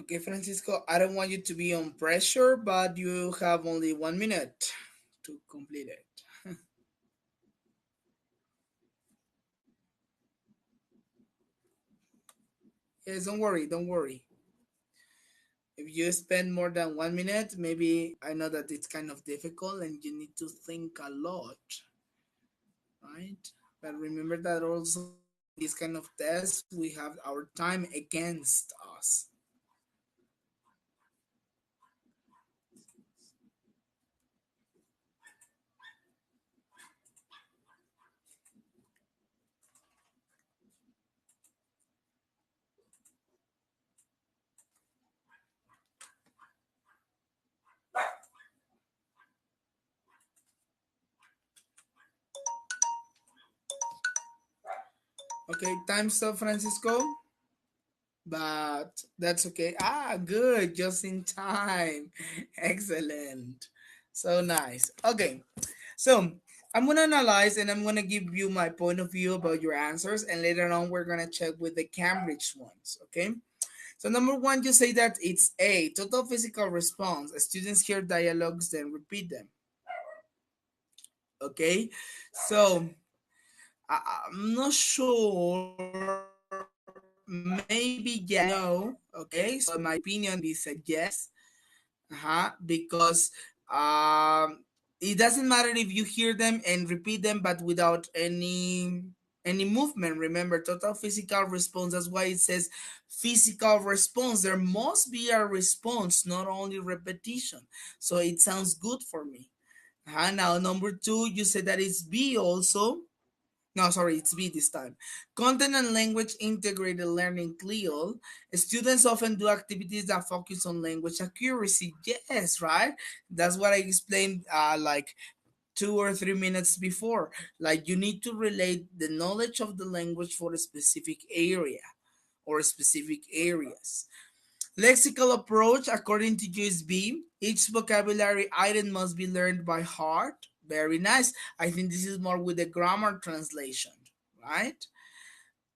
Okay, Francisco, I don't want you to be on pressure, but you have only 1 minute to complete it. Yes, don't worry, don't worry. If you spend more than 1 minute, maybe I know that it's kind of difficult and you need to think a lot, right? But remember that also in this kind of test, we have our time against us. Okay, time stop, Francisco. But that's okay. Ah, good, just in time. Excellent. So nice. Okay, so I'm gonna analyze and I'm gonna give you my point of view about your answers, and later on we're gonna check with the Cambridge ones. Okay. So number one, you say that it's A, total physical response. Students hear dialogues, then repeat them. Okay. So I'm not sure. Maybe yes, no. Okay. So in my opinion, this a yes. Because it doesn't matter if you hear them and repeat them, but without any movement. Remember, total physical response. That's why it says physical response. There must be a response, not only repetition. So it sounds good for me. Now number two, you said that it's B also. No, sorry, it's B this time. Content and language integrated learning CLIO. Students often do activities that focus on language accuracy. Yes, right? That's what I explained like 2 or 3 minutes before. Like you need to relate the knowledge of the language for a specific area or specific areas. Lexical approach, according to USB, each vocabulary item must be learned by heart. Very nice. I think this is more with the grammar translation, right?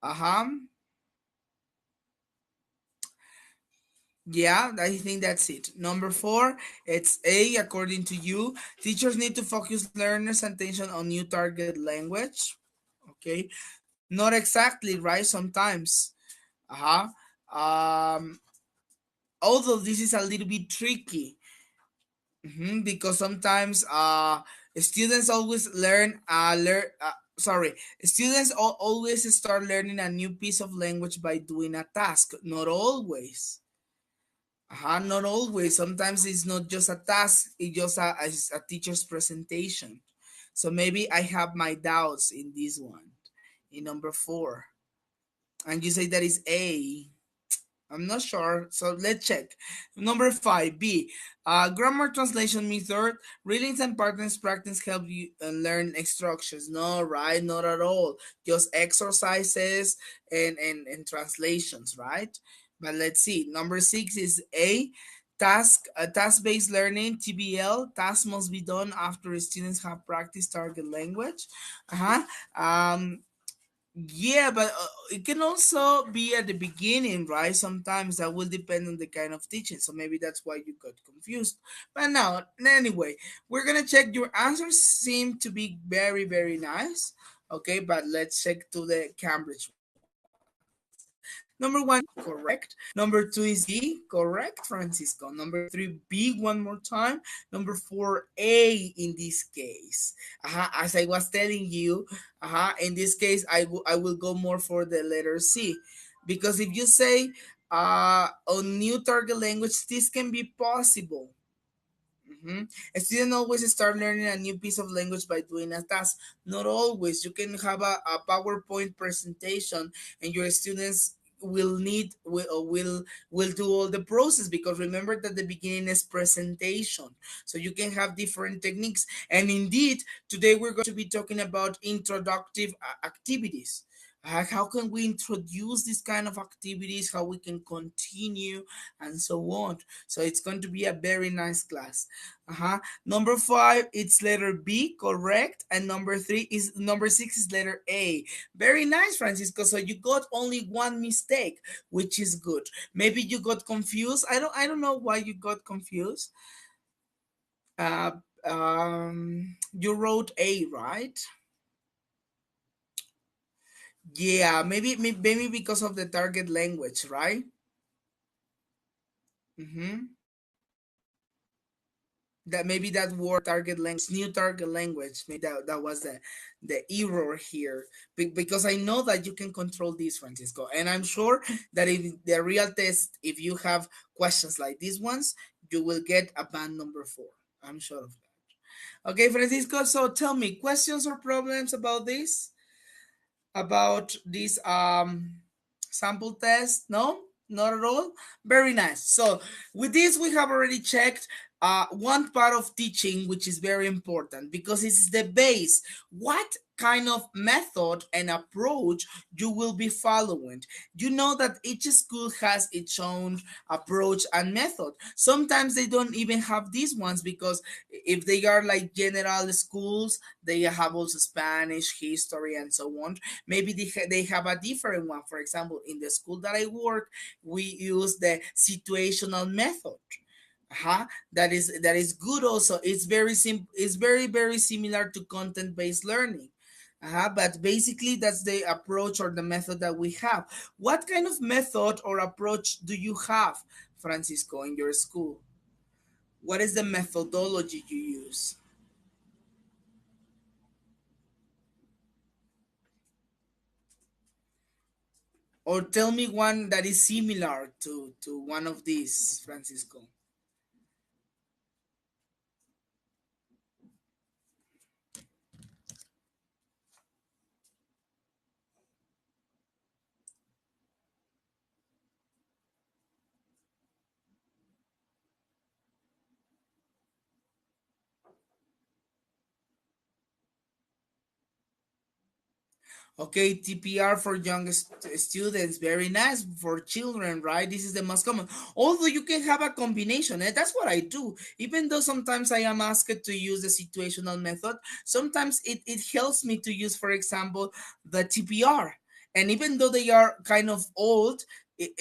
Uh-huh. Yeah, I think that's it. Number four, it's A, according to you. Teachers need to focus learners' attention on new target language. Okay. Not exactly, right? Sometimes. Uh-huh. Um, Although this is a little bit tricky. Because sometimes students always students always start learning a new piece of language by doing a task. Not always. Not always. Sometimes it's not just a task, it's just a teacher's presentation. So maybe I have my doubts in this one, in number four. And you say that is A. I'm not sure, so let's check. Number five, B. Grammar translation method. Readings and patterns practice help you learn structures. No, right? Not at all. Just exercises and translations, right? But let's see. Number six is A. Task-based learning, TBL. Tasks must be done after students have practiced target language. Uh-huh. Yeah, but it can also be at the beginning, right? Sometimes that will depend on the kind of teaching. So maybe that's why you got confused. But now, anyway, we're gonna check your answers seem to be very, very nice. Okay, but let's check to the Cambridge ones. Number one, correct. Number two is D, correct, Francisco. Number three, B one more time. Number four, A in this case. As I was telling you, in this case, I will go more for the letter C, because if you say on new target language, this can be possible. A student always start learning a new piece of language by doing a task. Not always. You can have a PowerPoint presentation, and your students will do all the process, because remember that the beginning is presentation, so you can have different techniques. And indeed, today we're going to be talking about introductive activities. How can we introduce this kind of activities, how we can continue, and so on. So it's going to be a very nice class. Number five, it's letter B, correct, and number six is letter A. Very nice, Francisco. So you got only one mistake, which is good. Maybe you got confused. I don't know why you got confused. uh you wrote A, right? Yeah, maybe because of the target language, right? Mm-hmm. That maybe that word target language, new target language, maybe that was the error here. Because I know that you can control this, Francisco, and I'm sure that if the real test, if you have questions like these ones, you will get a band number four. I'm sure of that. Okay, Francisco. So tell me, questions or problems about this sample test? No, not at all. Very nice. So with this we have already checked one part of teaching, which is very important because it's the base. What kind of method and approach you will be following? You know that each school has its own approach and method. Sometimes they don't even have these ones because if they are like general schools, they have also Spanish, history, and so on. Maybe they have a different one. For example, in the school that I work, we use the situational method. That is good also. It's very simple. It's very similar to content based learning. But basically that's the approach or the method that we have. What kind of method or approach do you have, Francisco, in your school? What is the methodology you use? Or tell me one that is similar to one of these, Francisco. Okay, TPR for young students, very nice for children, right? This is the most common. Although you can have a combination, and that's what I do. Even though sometimes I am asked to use the situational method, sometimes it helps me to use, for example, the TPR. And even though they are kind of old,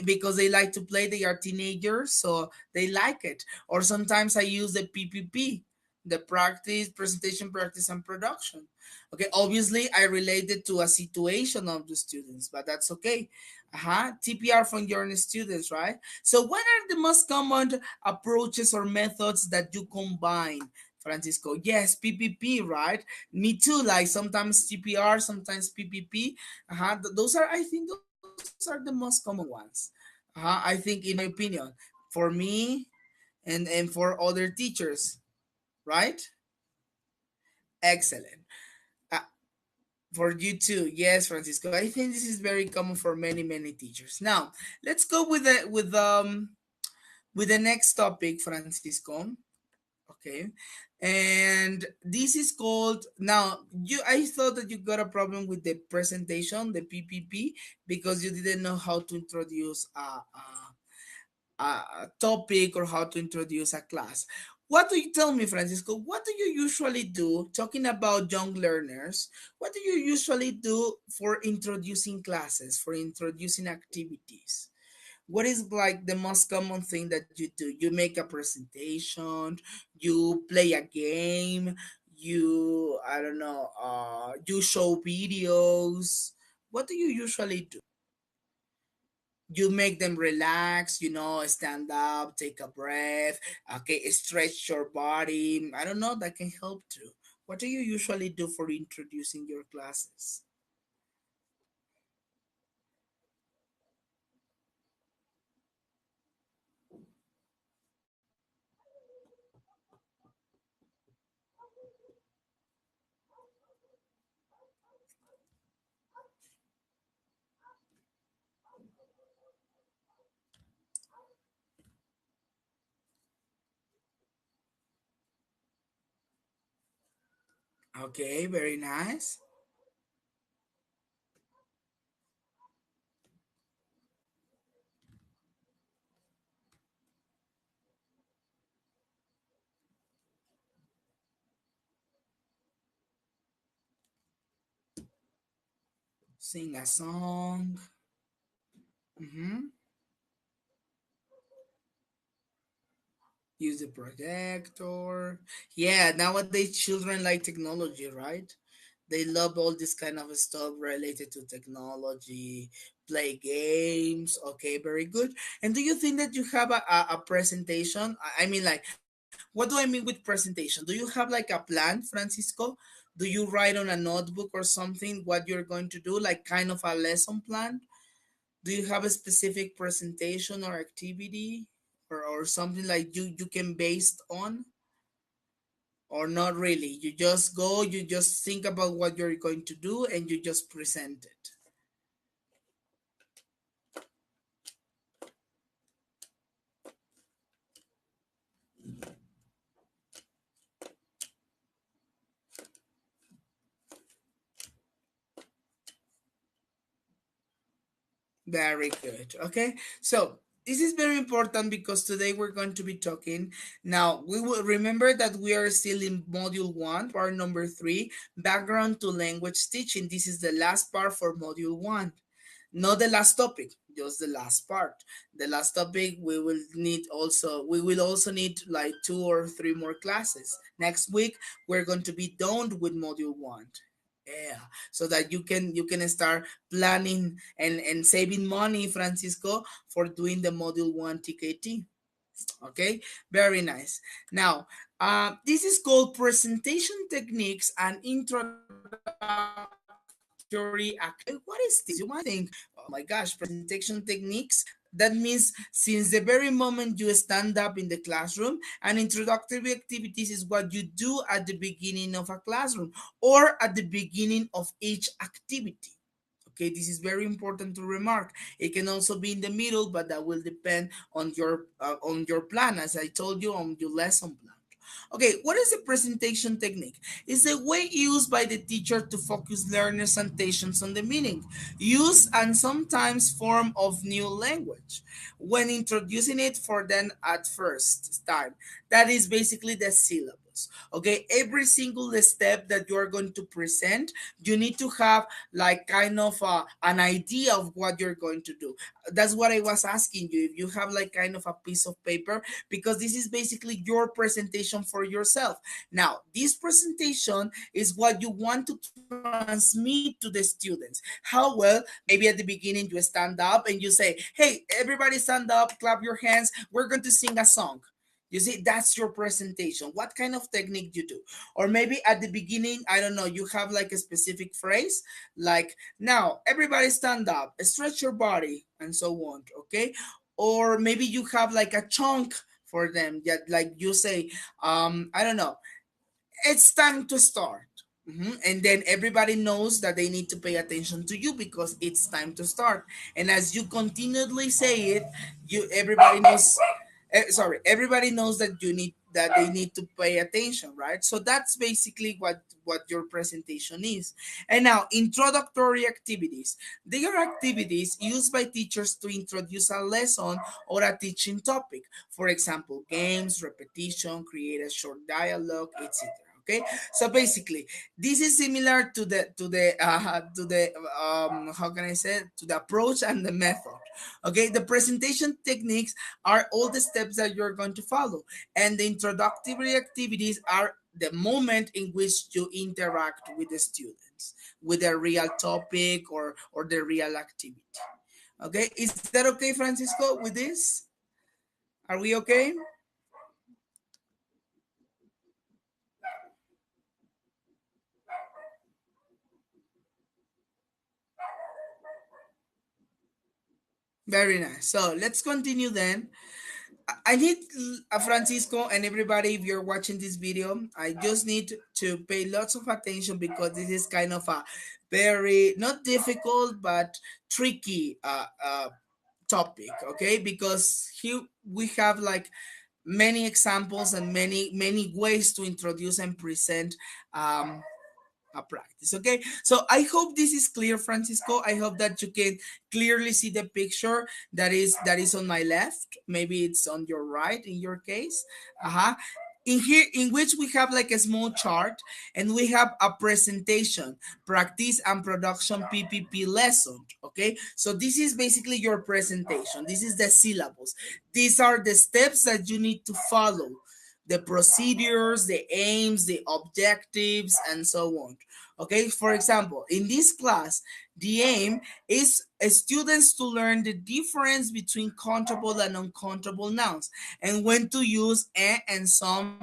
because they like to play, they are teenagers, so they like it. Or sometimes I use the PPP, the practice, presentation, practice, and production. Okay, obviously I related to a situation of the students, but that's okay. TPR from your students, right? So what are the most common approaches or methods that you combine, Francisco? Yes, PPP, right? Me too. Like sometimes TPR, sometimes PPP. Those are, I think, those are the most common ones. I think, in my opinion, for me and for other teachers, right? Excellent. Uh, For you too, yes, Francisco. I think this is very common for many teachers. Now, let's go with the next topic, Francisco. Okay, and this is called now. You, I thought that you got a problem with the presentation, the PPP, because you didn't know how to introduce a topic or how to introduce a class. What do you tell me, Francisco? What do you usually do talking about young learners? What do you usually do for introducing classes, for introducing activities? What is like the most common thing that you do? You make a presentation, you play a game, you, I don't know, you show videos. What do you usually do? You make them relax, stand up, take a breath, okay, stretch your body. I don't know, that can help too. What do you usually do for introducing your classes? Okay, very nice. Sing a song. Mm-hmm. Use the projector. Yeah, nowadays children like technology, right? They love all this kind of stuff related to technology, play games. Okay, very good. And do you think that you have a presentation? I mean, like, what do I mean with presentation? Do you have like a plan, Francisco? Do you write on a notebook or something what you're going to do, like kind of a lesson plan? Do you have a specific presentation or activity, or something like you can based on, or not really? You just go, you just think about what you're going to do, and you just present it. Very good. Okay. So this is very important because today we're going to be talking. Now, we will remember that we are still in module one, part number three, background to language teaching. This is the last part for module one. Not the last topic, just the last part. The last topic we will also need like 2 or 3 more classes. Next week we're going to be done with module one. Yeah, so that you can start planning and saving money, Francisco, for doing the module one TKT. Okay, very nice. Now, this is called presentation techniques and introductory activity. What is this? You might think, oh my gosh, presentation techniques. That means since the very moment you stand up in the classroom, and introductory activities is what you do at the beginning of a classroom or at the beginning of each activity. Okay, this is very important to remark. It can also be in the middle, but that will depend on your plan, as I told you, on your lesson plan. Okay, what is the presentation technique? It's the way used by the teacher to focus learners' attention on the meaning, use and sometimes form of new language when introducing it for them at first time. That is basically the syllabus. Okay, every single step that you are going to present, you need to have like kind of an idea of what you're going to do. That's what I was asking you. If you have like kind of a piece of paper, because this is basically your presentation for yourself. Now, this presentation is what you want to transmit to the students. How well, maybe at the beginning you stand up and you say, hey, everybody stand up, clap your hands, we're going to sing a song. You see, that's your presentation. What kind of technique you do? Or maybe at the beginning, I don't know, you have like a specific phrase, like, now, everybody stand up, stretch your body, and so on, okay? Or maybe you have like a chunk for them, that like you say, I don't know, it's time to start. And then everybody knows that they need to pay attention to you because it's time to start. And as you continually say it, everybody knows. Sorry, everybody knows that they need to pay attention, right? So that's basically what your presentation is. And now, introductory activities. They are activities used by teachers to introduce a lesson or a teaching topic. For example, games, repetition, create a short dialogue, etc. Okay, so basically this is similar to the how can I say it? To the approach and the method. Okay, the presentation techniques are all the steps that you're going to follow, and the introductory activities are the moment in which you interact with the students with a real topic or the real activity. Okay, is that okay, Francisco, with this? Are we okay? Very nice. So let's continue then. I need Francisco and everybody, if you're watching this video, I just need to pay lots of attention because this is kind of a very not difficult but tricky topic. Okay, because here we have like many examples and many ways to introduce and present a practice. Okay, so I hope this is clear, Francisco. I hope that you can clearly see the picture that is on my left. Maybe it's on your right in your case. Uh-huh. in here, in which we have like a small chart, and we have a presentation, practice and production PPP lesson. Okay, so this is basically your presentation. This is the syllabus. These are the steps that you need to follow, the procedures, the aims, the objectives, and so on. Okay, for example, in this class, the aim is students to learn the difference between countable and uncountable nouns, and when to use and some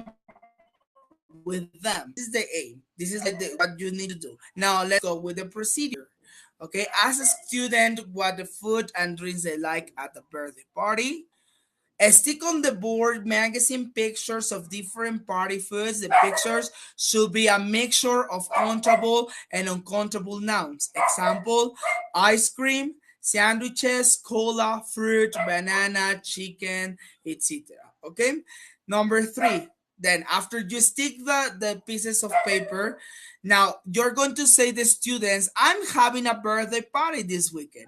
with them. This is the aim. This is like what you need to do. Now let's go with the procedure. Okay, ask a student what the food and drinks they like at the birthday party. Stick on the board magazine pictures of different party foods. The pictures should be a mixture of countable and uncountable nouns. Example, ice cream, sandwiches, cola, fruit, banana, chicken, etc. Okay? Number three, then after you stick the pieces of paper, now you're going to say to students, I'm having a birthday party this weekend.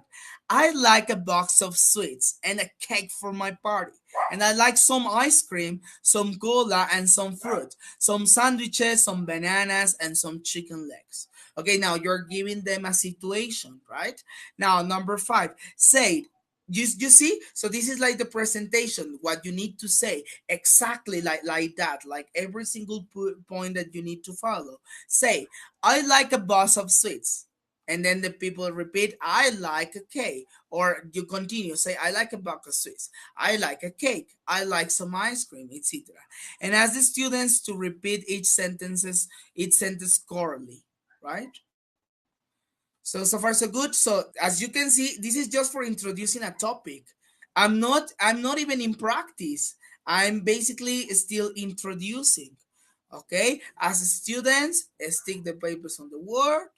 I like a box of sweets and a cake for my party. And I like some ice cream, some cola, and some fruit, some sandwiches, some bananas, and some chicken legs. Okay, now you're giving them a situation, right? Now, number five, say, you see, so this is like the presentation, what you need to say exactly like that, like every single point that you need to follow. Say, I like a box of sweets, and then the people repeat, I like a cake. Or you continue, say, I like a box of sweets, I like a cake, I like some ice cream, etc. And ask the students to repeat each sentence correctly, right? So far so good. So as you can see, this is just for introducing a topic. I'm not even in practice. I'm basically still introducing. Okay, as students, stick the papers on the word.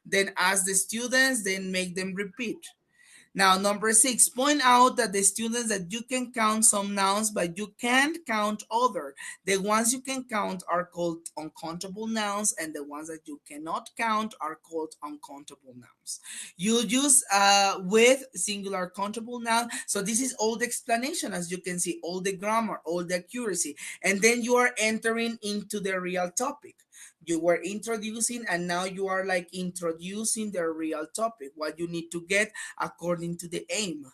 Then ask the students, then make them repeat. Now, number six, point out that the students that you can count some nouns, but you can't count other. The ones you can count are called uncountable nouns, and the ones that you cannot count are called uncountable nouns. You use with singular countable noun. So this is all the explanation, as you can see, all the grammar, all the accuracy, and then you are entering into the real topic. You were introducing, and now you are like introducing the real topic, what you need to get according to the aim.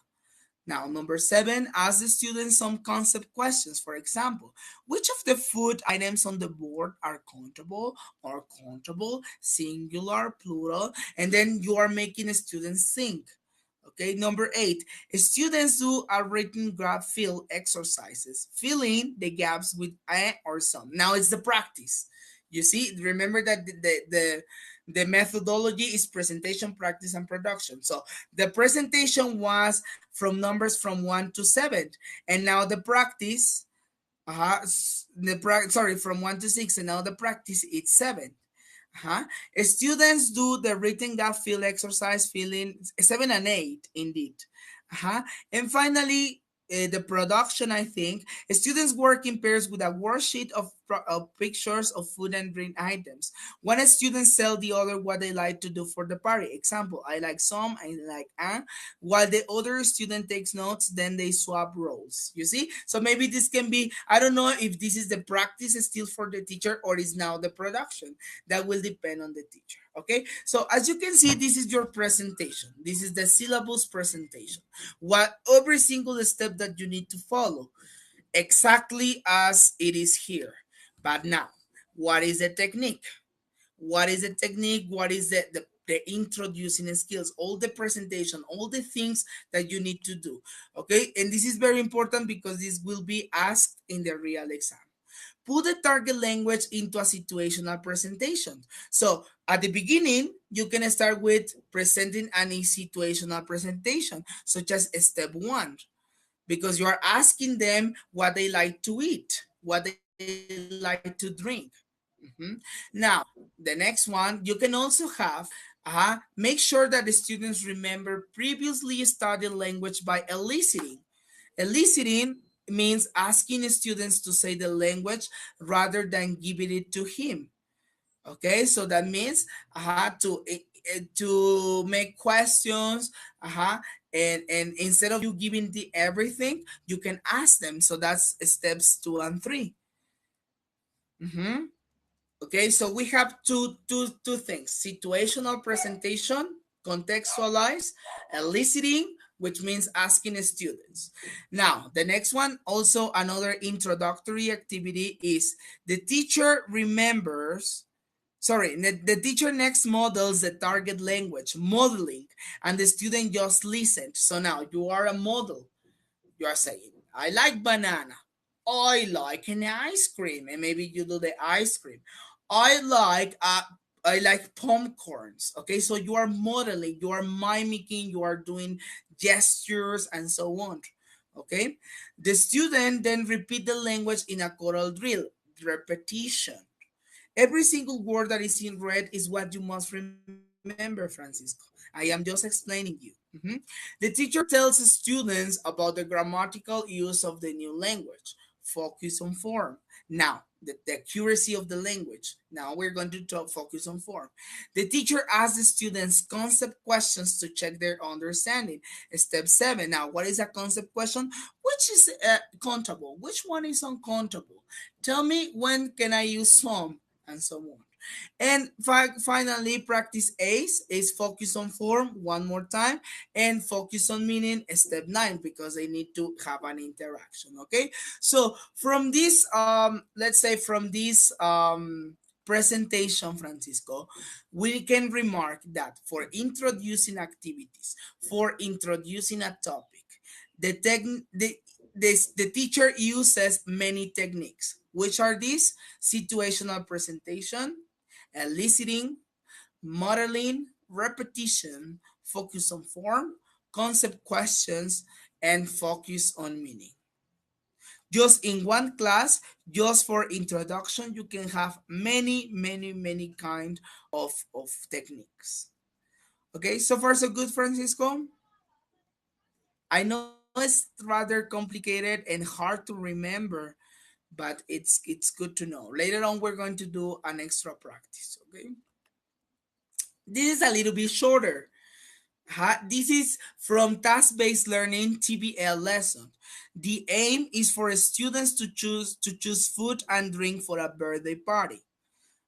Now, number seven, ask the students some concept questions. For example, which of the food items on the board are countable or countable, singular, plural, and then you are making students think. Okay, number eight, students do a written graph fill exercises, filling the gaps with a or some. Now it's the practice. You see, remember that the methodology is presentation, practice, and production. So the presentation was from numbers from 1 to 7, and now the practice, sorry, from 1 to 6, and now the practice it's 7. Uh-huh. Students do the written gap fill exercise, filling 7 and 8, indeed. Uh-huh. And finally, the production, I think, students work in pairs with a worksheet of pictures of food and drink items. One student tell the other what they like to do for the party. Example, I like some, I like while the other student takes notes, then they swap roles. You see? So maybe this can be, I don't know if this is the practice still for the teacher or is now the production. That will depend on the teacher. Okay, so as you can see, this is your presentation. This is the syllabus presentation, what every single step that you need to follow exactly as it is here. But now, what is the technique? What is the technique? What is the introducing skills, all the presentation, all the things that you need to do? Okay, and this is very important because this will be asked in the real exam. Put the target language into a situational presentation. So at the beginning, you can start with presenting any situational presentation, such as step one, because you are asking them what they like to eat, what they like to drink. Now, the next one, you can also have make sure that the students remember previously studied language by eliciting. Eliciting means asking students to say the language rather than giving it to him. Okay, so that means to make questions, and instead of you giving the everything, you can ask them. So that's steps 2 and 3. Mhm. Okay, so we have two things: situational presentation, contextualize, eliciting, which means asking students. Now, the next one, also another introductory activity, is the teacher remembers. Sorry, the teacher next models the target language, modeling, and the student just listened. So now you are a model. You are saying, I like banana. I like an ice cream. And maybe you do the ice cream. I like I like popcorns. Okay, so you are modeling, you are mimicking, you are doing gestures and so on. Okay, the student then repeat the language in a choral drill, repetition. Every single word that is in red is what you must remember, Francisco. I am just explaining you. Mhm. The teacher tells students about the grammatical use of the new language. Focus on form. Now, the accuracy of the language. Now we're going to focus on form. The teacher asks the students concept questions to check their understanding. Step 7. Now, what is a concept question? Which is countable? Which one is uncountable? Tell me, when can I use some? And so on. And finally, practice ACE is focus on form one more time, and focus on meaning, step 9, because they need to have an interaction. Okay, so from this, let's say from this presentation, Francisco, we can remark that for introducing activities, for introducing a topic, the tech the the teacher uses many techniques. Which are these? Situational presentation, eliciting, modeling, repetition, focus on form, concept questions, and focus on meaning. Just in one class, just for introduction, you can have many kind of techniques. Okay, so far so good, Francisco. I know it's rather complicated and hard to remember, but it's good to know. Later on, we're going to do an extra practice. Okay, this is a little bit shorter. This is from task-based learning TBL lesson. The aim is for students to choose food and drink for a birthday party.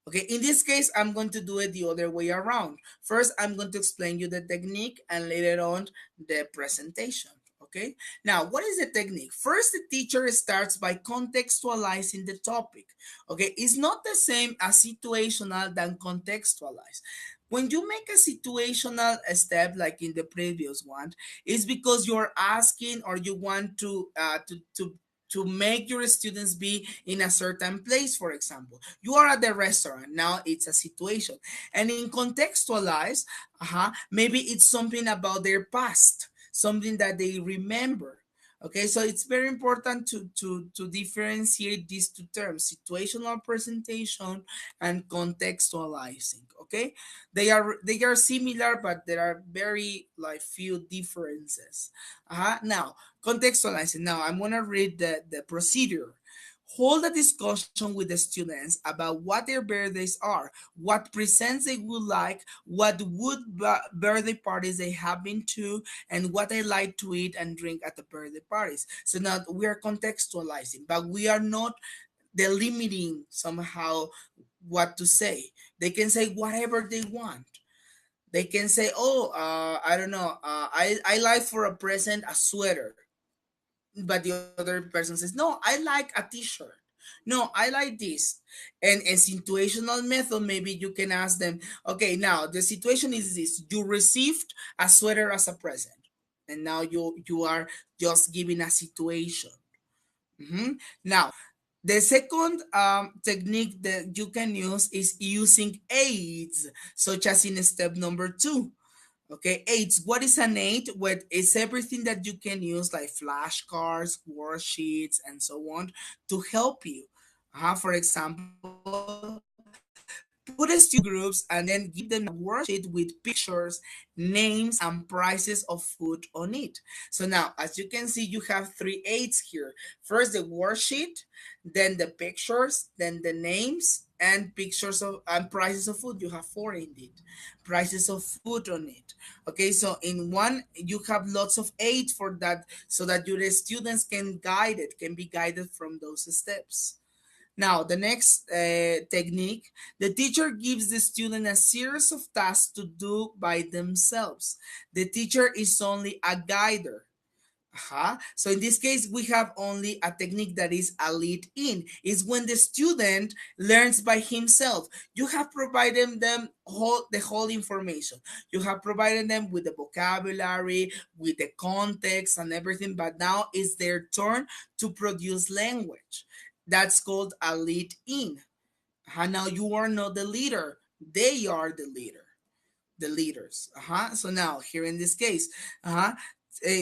Okay, in this case, I'm going to do it the other way around. First, I'm going to explain you the technique, and later on the presentation. Okay, now what is the technique? First, the teacher starts by contextualizing the topic. Okay, it's not the same as situational than contextualize. When you make a situational step like in the previous one, it's because you're asking, or you want to make your students be in a certain place. For example, you are at the restaurant. Now it's a situation. And in contextualize, maybe it's something about their past, something that they remember. Okay, so it's very important to differentiate these two terms: situational presentation and contextualizing. Okay, they are similar, but there are very like few differences. Now, contextualizing. Now I'm gonna read the procedure. Hold a discussion with the students about what their birthdays are, what presents they would like, what birthday parties they have been to, and what they like to eat and drink at the birthday parties. So now we are contextualizing, but we are not delimiting somehow what to say. They can say whatever they want. They can say, oh, I don't know, I like for a present a sweater, but the other person says, no, I like a t-shirt. No, I like this. And a situational method, maybe you can ask them, okay, now the situation is this: you received a sweater as a present, and now you are just giving a situation. Now, the second technique that you can use is using aids, such as in step number 2. Okay, aids. What is an aid? What is everything that you can use, like flashcards, worksheets, and so on, to help you. For example, put a student in groups and then give them a worksheet with pictures, names, and prices of food on it. So now, as you can see, you have 3 aids here. First, the worksheet, then the pictures, then the names, and pictures of and prices of food. You have 4 indeed. Prices of food on it. Okay, so in one you have lots of aids for that, so that your students can be guided from those steps. Now, the next technique, the teacher gives the student a series of tasks to do by themselves. The teacher is only a guider. So in this case, we have only a technique that is a lead in. Is when the student learns by himself. You have provided them the whole information. You have provided them with the vocabulary, with the context and everything, but now it's their turn to produce language. That's called a lead in. Now you are not the leader. They are the leader, the leaders. So now here in this case,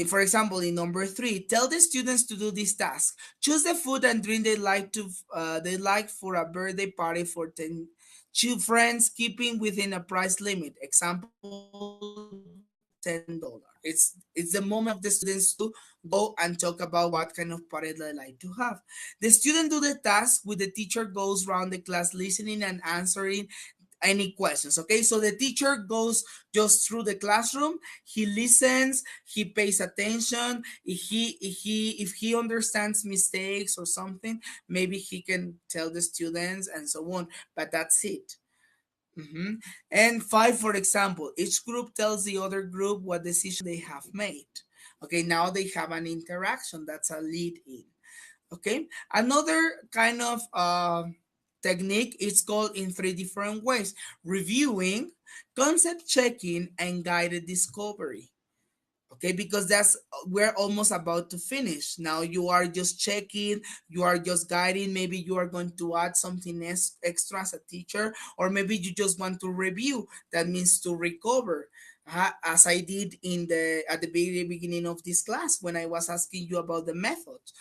for example, in number 3, tell the students to do this task. Choose the food and drink they like for a birthday party for 10 friends, keeping within a price limit. Example, $10. It's the moment of the students to go and talk about what kind of party they like to have. The student do the task with the teacher goes around the class listening and answering any questions. Okay, so the teacher goes just through the classroom. He listens, he pays attention. If he understands mistakes or something, maybe he can tell the students and so on, but that's it. Mhm. And 5, for example, each group tells the other group what decision they have made. Okay, now they have an interaction. That's a lead in. Okay, another kind of technique is called in 3 different ways: reviewing, concept checking, and guided discovery. Okay, because that's we're almost about to finish. Now you are just checking, you are just guiding. Maybe you are going to add something extra as a teacher, or maybe you just want to review. That means to recover, as I did in the at the very beginning of this class when I was asking you about the methods.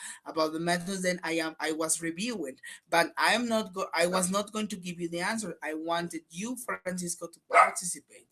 Then I was reviewing, but I was not going to give you the answer. I wanted you, Francisco, to participate.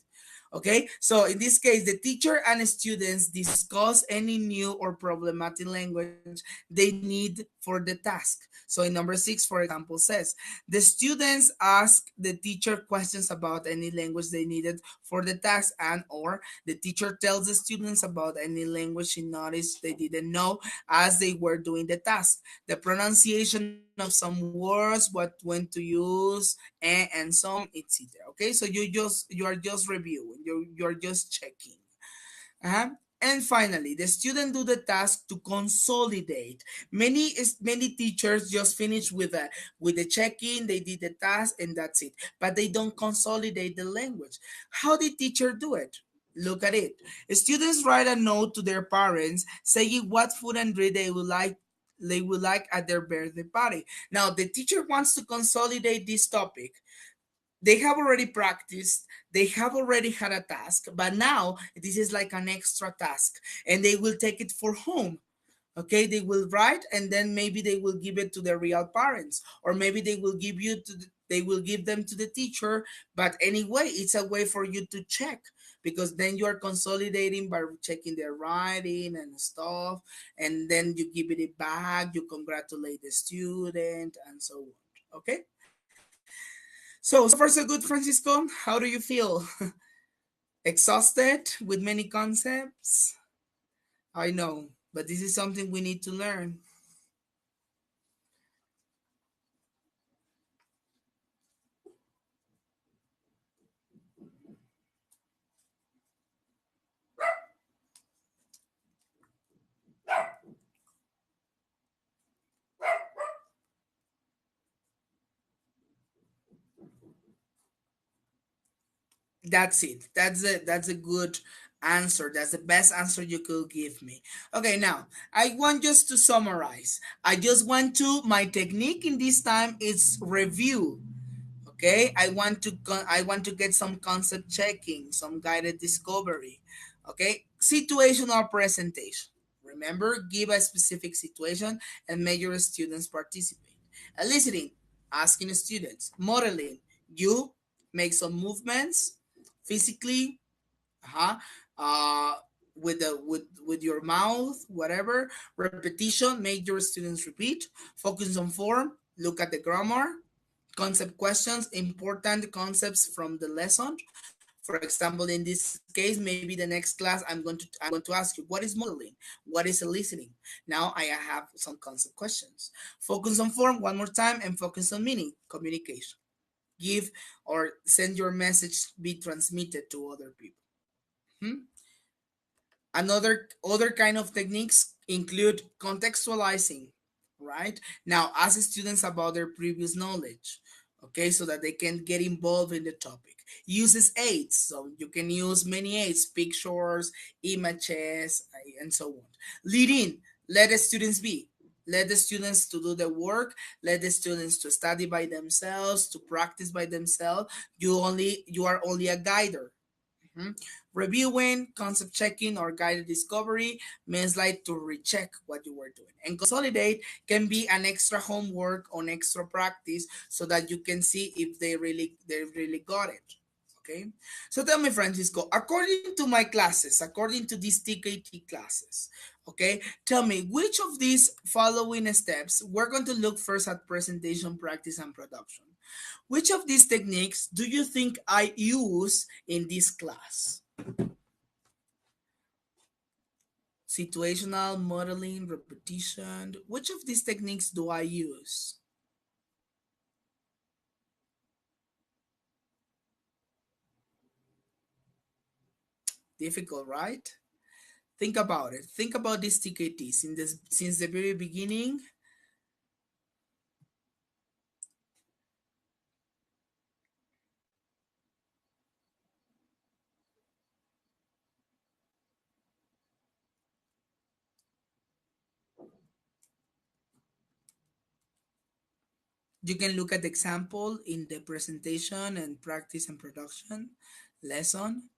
Okay, so in this case, the teacher and students discuss any new or problematic language they need for the task. So in number 6, for example, says the students ask the teacher questions about any language they needed for the task, and or the teacher tells the students about any language she noticed they didn't know as they were doing the task, the pronunciation of some words, what when to use, and some, etc. Okay, so you are just reviewing, you're just checking. uh-huh. And finally, the student do the task to consolidate. Many teachers just finish with the check-in, they did the task and that's it, but they don't consolidate the language. How did teacher do it? Look at it. Students write a note to their parents saying what food and drink they would like at their birthday party. Now the teacher wants to consolidate this topic. They have already practiced, they have already had a task, but now this is like an extra task, and they will take it for home. Okay, they will write, and then maybe they will give it to their real parents, or maybe they will give them to the teacher. But anyway, it's a way for you to check, because then you are consolidating by checking their writing and stuff, and then you give it back, you congratulate the student and so on. Okay, so far so good, Francisco. How do you feel? Exhausted with many concepts? I know, but this is something we need to learn. That's it. That's a good answer. That's the best answer you could give me. Okay, now I want just to summarize. I just want to my technique in this time is review. Okay, I want to get some concept checking, some guided discovery. Okay, situational presentation. Remember, give a specific situation and make your students participate. Listening, asking students. Modeling, you make some movements physically, uh-huh, uh, with your mouth, whatever. Repetition, make your students repeat. Focus on form, look at the grammar. Concept questions, important concepts from the lesson. For example, in this case, maybe the next class I'm going to ask you, what is modeling? What is eliciting? Now I have some concept questions. Focus on form one more time and focus on meaning, communication. Give or send your message be transmitted to other people. Hmm? Other kind of techniques include contextualizing, right? Now, ask students about their previous knowledge, okay, so that they can get involved in the topic. Uses aids, so you can use many aids, pictures, images, and so on. Lead in, let the students be. Let the students to do the work. Let the students to study by themselves, to practice by themselves. You are only a guider. Mhm. Reviewing, concept checking, or guided discovery means like to recheck what you were doing. And consolidate can be an extra homework on extra practice so that you can see if they really got it. Okay. So tell me, Francisco, according to my classes, according to these TKT classes, okay, tell me which of these following steps we're going to look first at presentation, practice, and production. Which of these techniques do you think I use in this class? Situational, modeling, repetition. Which of these techniques do I use? Difficult, right? Think about it. Think about these TKTs since the very beginning. You can look at the example in the presentation and practice and production lesson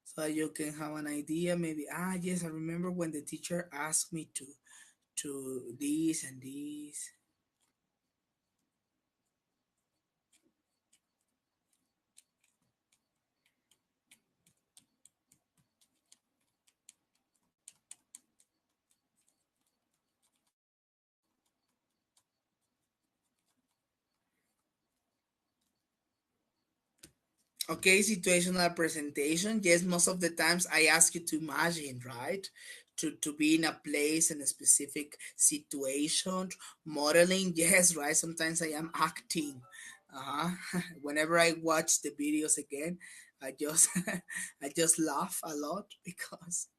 so you can have an idea. Maybe, yes, I remember when the teacher asked me to this and this. Okay, situational presentation. Yes, most of the times I ask you to imagine, right? To be in a place in a specific situation. Modeling, yes, right? Sometimes I am acting. Whenever I watch the videos again, I just I just laugh a lot because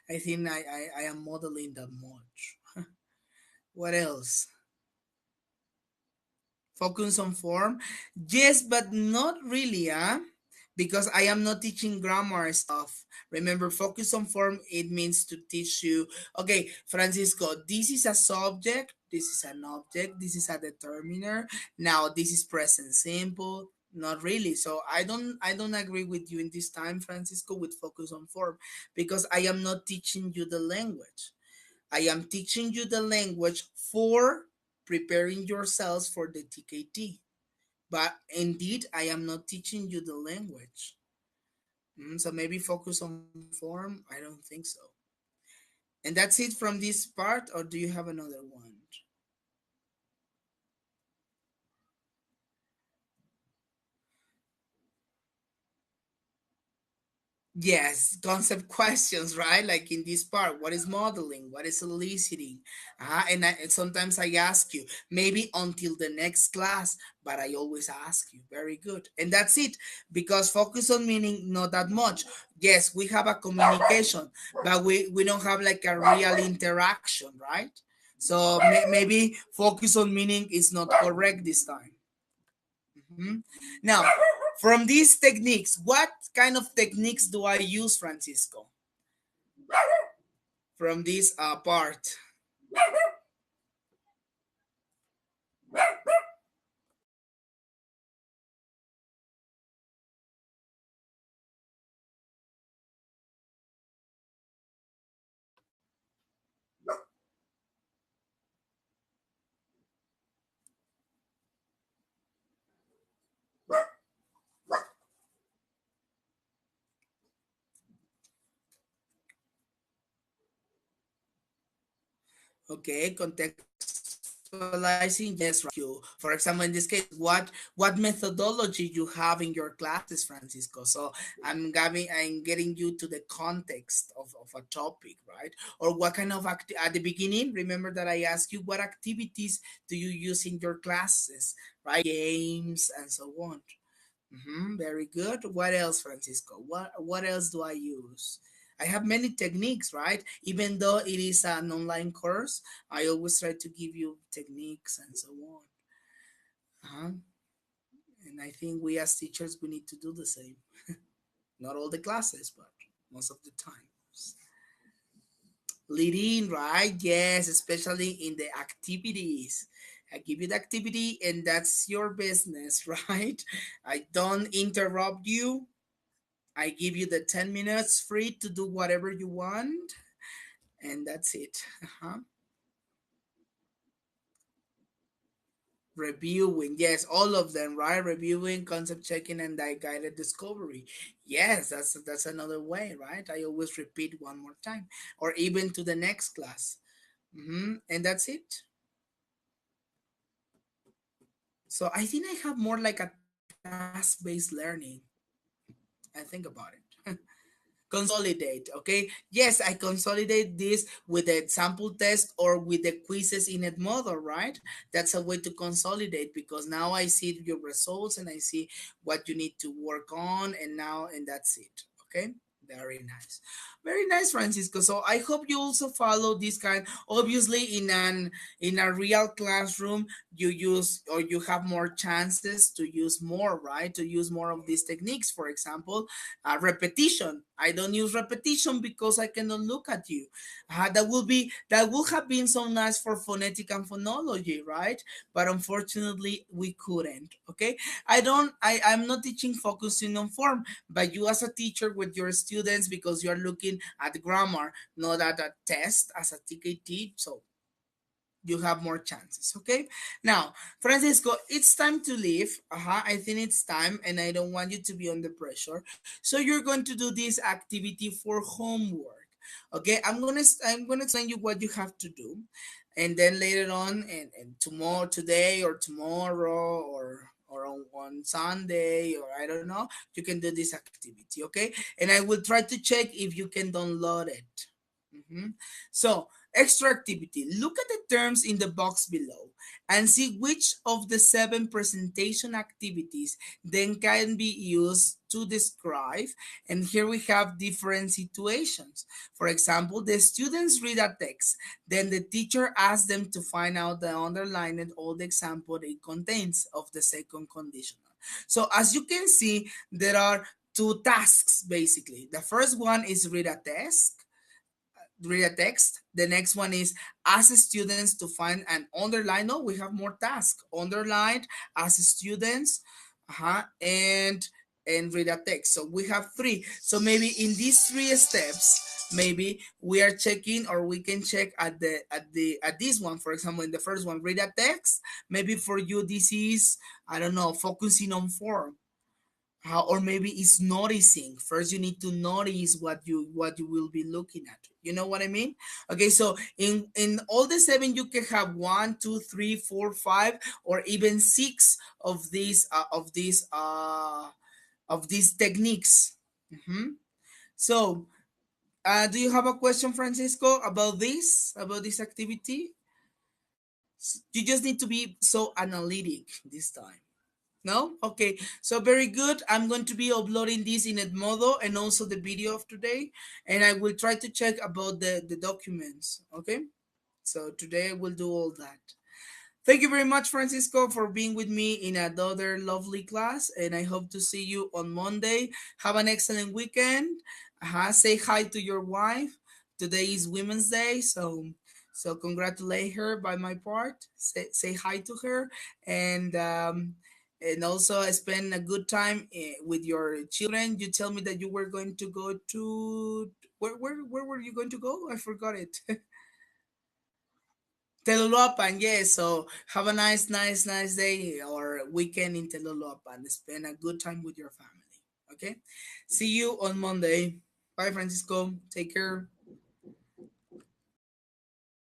I think I am modeling that much. What else? Focus on form. Yes, but not really, because I am not teaching grammar stuff. Remember, focus on form, it means to teach you, okay, Francisco, this is a subject, this is an object, this is a determiner. Now this is present simple. Not really. So I don't agree with you in this time, Francisco, with focus on form, because I am not teaching you the language. I am teaching you the language for preparing yourselves for the TKT. But indeed, I am not teaching you the language. So maybe focus on form. I don't think so. And that's it from this part, or do you have another one? Yes, concept questions, right? Like in this part, what is modeling? What is eliciting? And sometimes I ask you, maybe until the next class, but I always ask you. Very good. And that's it, because focus on meaning, not that much. Yes, we have a communication, but we don't have like a real interaction, right? So maybe focus on meaning is not correct this time. Mhm. Now, from these techniques, what kind of techniques do I use, Francisco? From this part. Okay, context. Visualizing, yes, right. You, for example, in this case, what methodology you have in your classes, Francisco. So I'm getting you to the context of a topic, right? Or what kind of at the beginning, remember that I asked you what activities do you use in your classes, right? Games and so on. Very good. What else, Francisco? What else do I use? I have many techniques, right? Even though it is an online course, I always try to give you techniques and so on. Uh-huh. And I think we as teachers we need to do the same. Not all the classes, but most of the time. Leading, right? Yes, especially in the activities. I give you the activity and that's your business, right? I don't interrupt you. I give you the 10 minutes free to do whatever you want, and that's it. Uh-huh. Reviewing, yes, all of them, right? Reviewing, concept checking, and that guided discovery. Yes, that's another way, right? I always repeat one more time, or even to the next class. And that's it. So I think I have more like a task-based learning. I think about it. Consolidate, okay? Yes, I consolidate this with the sample test or with the quizzes in Edmodo, right? That's a way to consolidate because now I see your results and I see what you need to work on and that's it, okay? Very nice, Francisco. So I hope you also follow this kind. Obviously, in a real classroom, you use or you have more chances to use more, right? To use more of these techniques. For example, repetition. I don't use repetition because I cannot look at you. That would have been so nice for phonetic and phonology, right? But unfortunately, we couldn't. Okay, I'm not teaching focusing on form, but you as a teacher with your students because you are looking at grammar, not at a test as a TKT. So you have more chances. Okay. Now, Francisco, it's time to leave. I think it's time, and I don't want you to be under pressure. So you're going to do this activity for homework. Okay. I'm gonna explain you what you have to do, and then later on, and tomorrow, today, or tomorrow, or on Sunday, or I don't know, you can do this activity. Okay. And I will try to check if you can download it. Mhm. So, extra activity. Look at the terms in the box below and see which of the 7 presentation activities then can be used to describe. And here we have different situations. For example, the students read a text, then the teacher asks them to find out the underlined all the example it contains of the second conditional. So as you can see, there are two tasks basically. The first one is read a text. The next one is ask students to find an underline. No, we have more tasks. Underlined, ask students, and read a text. So we have three. So maybe in these 3 steps, maybe we are checking or we can check at this one. For example, in the first one, read a text. Maybe for you, this is, I don't know, focusing on form. Or maybe it's noticing. First you need to notice what you will be looking at. You know what I mean? Okay, so in all the 7 you can have 1, 2, 3, 4, 5, or even 6 of these techniques. So do you have a question, Francisco, about this activity? You just need to be so analytic this time. No? Okay. So very good. I'm going to be uploading this in Edmodo and also the video of today. And I will try to check about the documents. Okay. So today I will do all that. Thank you very much, Francisco, for being with me in another lovely class. And I hope to see you on Monday. Have an excellent weekend. Say hi to your wife. Today is Women's Day. So congratulate her by my part. Say hi to her. And also spend a good time with your children. You tell me that you were going to go to where were you going to go? I forgot it. Teluluapan, yes. So have a nice day or weekend in Teluluapan. Spend a good time with your family. Okay. See you on Monday. Bye, Francisco. Take care.